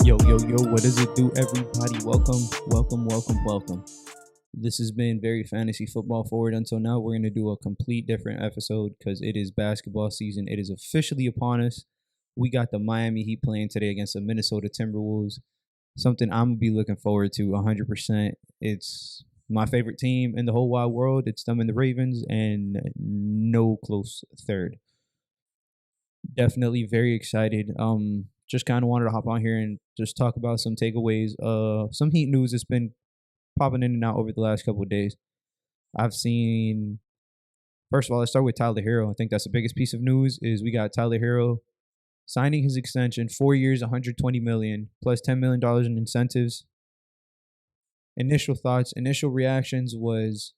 Yo, what does it do, everybody? Welcome. This has been very fantasy football forward until now. We're going to do a complete different episode because it is basketball season. It is officially upon us. We got the Miami Heat playing today against the Minnesota Timberwolves. Something I'm going to be looking forward to 100%. It's my favorite team in the whole wide world. It's them and the Ravens, and no close third. Definitely very excited. Just kind of wanted to hop on here and just talk about some takeaways. Some Heat news that's been popping in and out over the last couple of days. I've seen, first of all, let's start with Tyler Herro. I think that's the biggest piece of news is we got Tyler Herro signing his extension, 4 years, $120 million, plus $10 million in incentives. Initial thoughts, initial reactions was,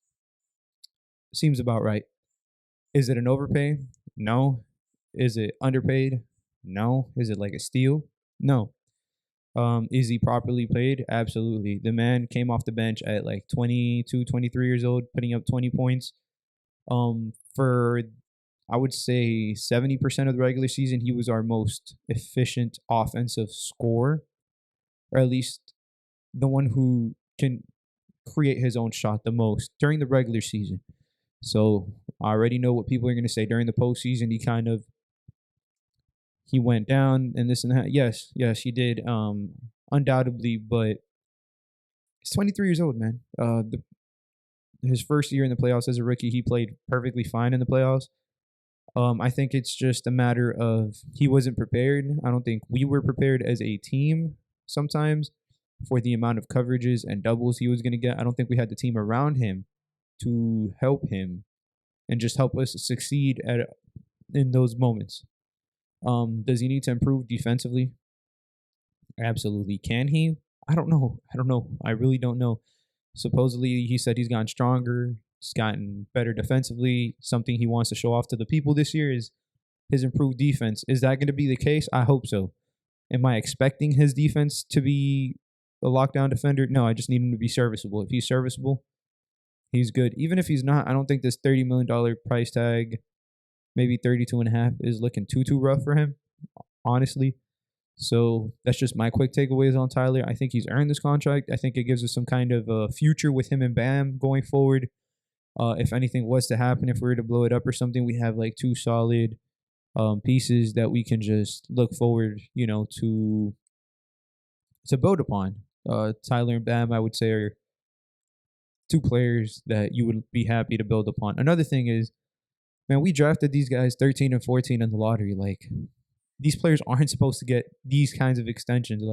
seems about right. Is it an overpay? No. Is it underpaid? No. Is it like a steal? No. Is he properly paid? Absolutely. The man came off the bench at like 22, 23 years old, putting up 20 points. For, I would say, 70% of the regular season, he was our most efficient offensive scorer, or at least the one who can create his own shot the most during the regular season. So I already know what people are going to say. During the postseason, he went down and this and that. Yes, he did. Undoubtedly, but he's 23 years old, man. His first year in the playoffs as a rookie, he played perfectly fine in the playoffs. I think it's just a matter of he wasn't prepared. I don't think we were prepared as a team sometimes for the amount of coverages and doubles he was going to get. I don't think we had the team around him to help him and just help us succeed in those moments. Does he need to improve defensively? Absolutely. Can he? I don't know. I really don't know. Supposedly, he said he's gotten stronger. He's gotten better defensively. Something he wants to show off to the people this year is his improved defense. Is that going to be the case? I hope so. Am I expecting his defense to be a lockdown defender? No, I just need him to be serviceable. If he's serviceable, he's good. Even if he's not, I don't think this $30 million price tag, maybe 32.5, is looking too rough for him, honestly. So that's just my quick takeaways on Tyler. I think he's earned this contract. I think it gives us some kind of a future with him and Bam going forward. If anything was to happen, if we were to blow it up or something, we have like two solid pieces that we can just look forward, to build upon. Tyler and Bam, I would say, are two players that you would be happy to build upon. Another thing is, man, we drafted these guys 13 and 14 in the lottery. Like, these players aren't supposed to get these kinds of extensions.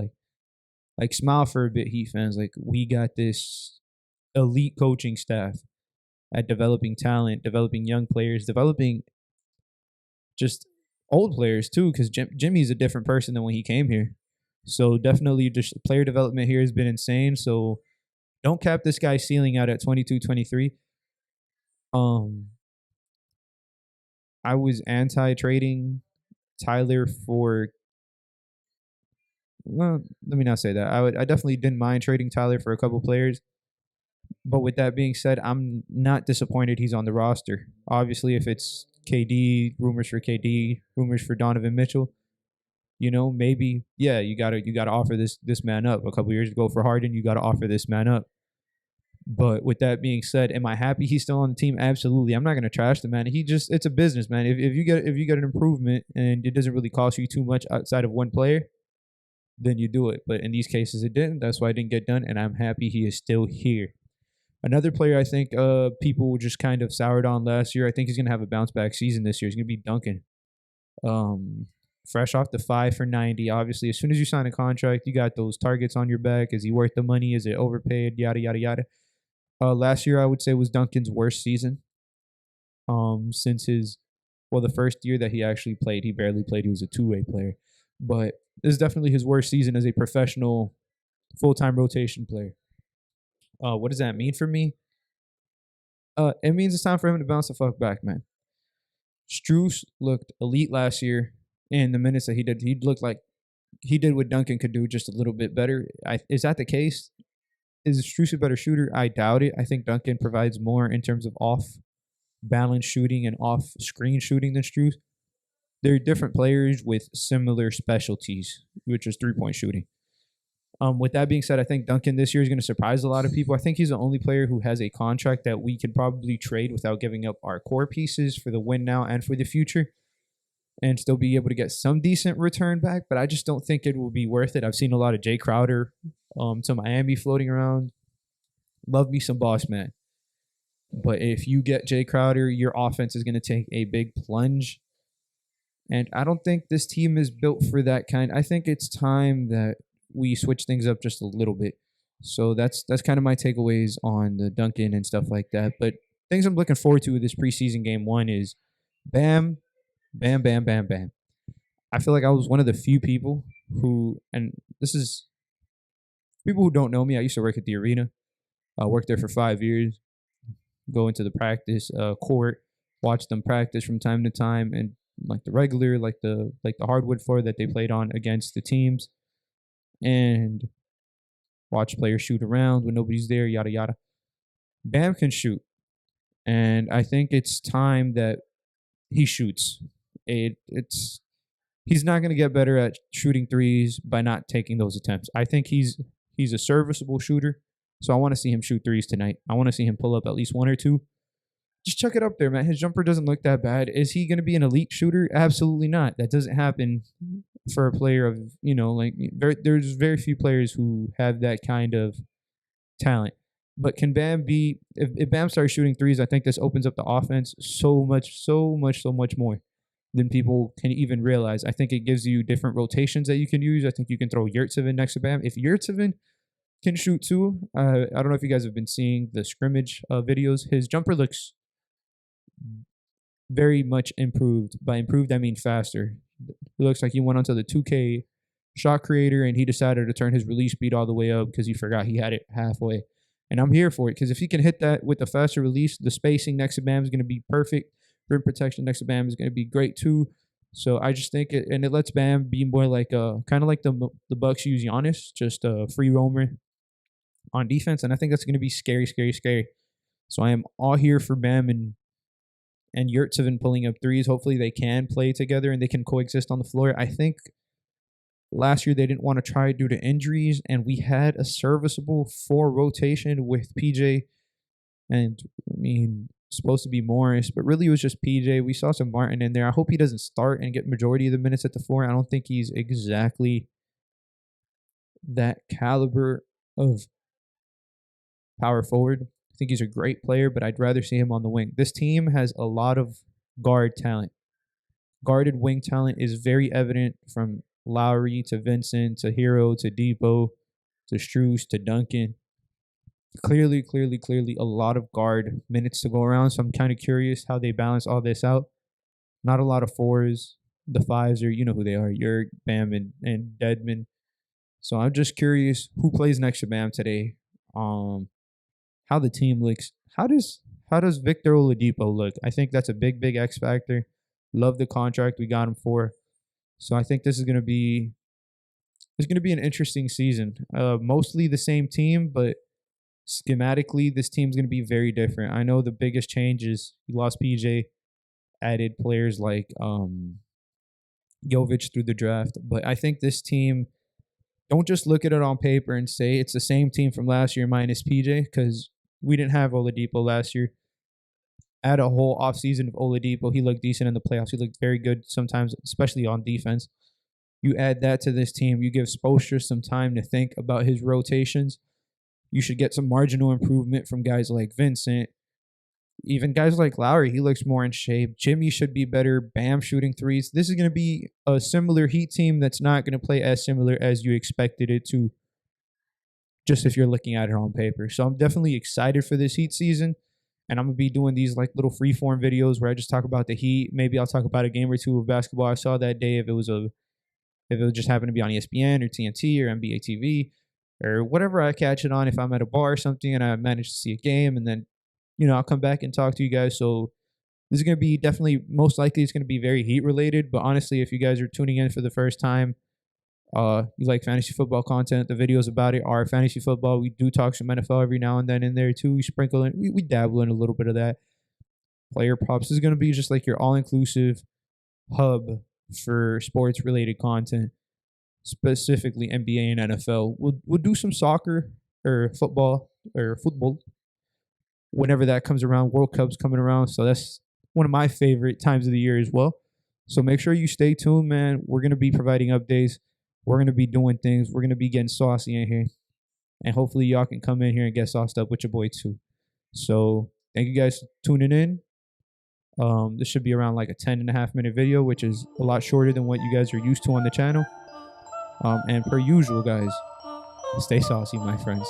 Like smile for a bit, Heat fans. Like, we got this elite coaching staff at developing talent, developing young players, developing just old players too, because Jimmy's a different person than when he came here. So definitely just player development here has been insane. So don't cap this guy's ceiling out at 22, 23. I was anti-trading Tyler for, well, let me not say that. I definitely didn't mind trading Tyler for a couple players. But with that being said, I'm not disappointed he's on the roster. Obviously, if it's KD, rumors for Donovan Mitchell, maybe, yeah, you gotta offer this man up. A couple years ago for Harden, you gotta offer this man up. But with that being said, am I happy he's still on the team? Absolutely. I'm not gonna trash the man. It's a business, man. If you get an improvement and it doesn't really cost you too much outside of one player, then you do it. But in these cases, it didn't. That's why it didn't get done, and I'm happy he is still here. Another player I think people just kind of soured on last year, I think he's going to have a bounce-back season this year. He's going to be Duncan. Fresh off the 5 for 90. Obviously, as soon as you sign a contract, you got those targets on your back. Is he worth the money? Is it overpaid? Yada, yada, yada. Last year, I would say, was Duncan's worst season. Since the first year that he actually played, he barely played. He was a two-way player. But this is definitely his worst season as a professional full-time rotation player. What does that mean for me? It means it's time for him to bounce the fuck back, man. Strus looked elite last year in the minutes that he did. He looked like he did what Duncan could do, just a little bit better. Is that the case? Is Strus a better shooter? I doubt it. I think Duncan provides more in terms of off-balance shooting and off-screen shooting than Strus. they're different players with similar specialties, which is 3-point shooting. With that being said, I think Duncan this year is going to surprise a lot of people. I think he's the only player who has a contract that we could probably trade without giving up our core pieces for the win now and for the future, and still be able to get some decent return back. But I just don't think it will be worth it. I've seen a lot of Jay Crowder to Miami floating around. Love me some boss man. But if you get Jay Crowder, your offense is going to take a big plunge. And I don't think this team is built for that kind. I think it's time that we switch things up just a little bit. So that's kind of my takeaways on the Duncan and stuff like that. But things I'm looking forward to with this preseason game one is Bam, Bam, Bam, Bam, Bam. I feel like I was one of the few people who, and this is people who don't know me. I used to work at the arena. I worked there for 5 years. Go into the practice court, watch them practice from time to time, and like the regular, like the hardwood floor that they played on against the teams, and watch players shoot around when nobody's there, yada yada. Bam can shoot, and I think it's time that he shoots. It's he's not going to get better at shooting threes by not taking those attempts. I think he's a serviceable shooter. So I want to see him shoot threes tonight. I want to see him pull up at least one or two. Just chuck it up there, man. His jumper doesn't look that bad. Is he going to be an elite shooter? Absolutely not. That doesn't happen for a player of, there's very few players who have that kind of talent. But can Bam be, if Bam starts shooting threes, I think this opens up the offense so much more than people can even realize. I think it gives you different rotations that you can use. I think you can throw Yurtseven next to Bam. If Yurtseven can shoot too. I don't know if you guys have been seeing the scrimmage videos. His jumper looks very much improved. By improved, I mean faster. It looks like he went onto the 2K shot creator and he decided to turn his release speed all the way up because he forgot he had it halfway. And I'm here for it because if he can hit that with the faster release, the spacing next to Bam is going to be perfect. Rim protection next to Bam is going to be great too. So I just think it lets Bam be more like kind of like the Bucks use Giannis, just a free roamer on defense, and I think that's going to be scary. So I am all here for Bam and Yurtseven pulling up threes. Hopefully they can play together and they can coexist on the floor. I think last year they didn't want to try it due to injuries, and we had a serviceable 4 rotation with PJ, and I mean supposed to be Morris, but really it was just PJ. We saw some Martin in there. I hope he doesn't start and get majority of the minutes at the 4. I don't think he's exactly that caliber of power forward. I think he's a great player, but I'd rather see him on the wing. This team has a lot of guard talent. Guarded wing talent is very evident from Lowry to Vincent to Herro to Depot to Strus to Duncan. Clearly a lot of guard minutes to go around. So I'm kind of curious how they balance all this out. Not a lot of 4s. The 5s are, you know who they are, Yerk, Bam, and Dedmon. So I'm just curious who plays next to Bam today. How the team looks. How does Victor Oladipo look? I think that's a big X factor. Love the contract we got him for. So I think this is gonna be an interesting season. Mostly the same team, but schematically this team's gonna be very different. I know the biggest change is you lost PJ, added players like Jovic through the draft, but I think this team, don't just look at it on paper and say it's the same team from last year minus PJ, because we didn't have Oladipo last year. Add a whole offseason of Oladipo. He looked decent in the playoffs. He looked very good sometimes, especially on defense. You add that to this team. You give Spoelstra some time to think about his rotations. You should get some marginal improvement from guys like Vincent. Even guys like Lowry, he looks more in shape. Jimmy should be better. Bam shooting threes. This is going to be a similar Heat team that's not going to play as similar as you expected it to, just if you're looking at it on paper. So I'm definitely excited for this Heat season. And I'm going to be doing these like little freeform videos where I just talk about the Heat. Maybe I'll talk about a game or two of basketball I saw that day if it just happened to be on ESPN or TNT or NBA TV or whatever I catch it on. If I'm at a bar or something and I manage to see a game, and then I'll come back and talk to you guys. So this is going to be definitely, most likely it's going to be very Heat related. But honestly, if you guys are tuning in for the first time, you like fantasy football content, the videos about it are fantasy football. We do talk some NFL every now and then in there too. We sprinkle in, we dabble in a little bit of that. Player props. This is going to be just like your all-inclusive hub for sports related content, specifically NBA and NFL. We'll do some soccer or football whenever that comes around. World Cup's coming around, so that's one of my favorite times of the year as well. So make sure you stay tuned, man. We're gonna be providing updates. We're gonna be doing things. We're gonna be getting saucy in here, and hopefully y'all can come in here and get sauced up with your boy too. So thank you guys for tuning in. This should be around like a 10.5 minute video, which is a lot shorter than what you guys are used to on the channel. And per usual, guys, stay saucy, my friends.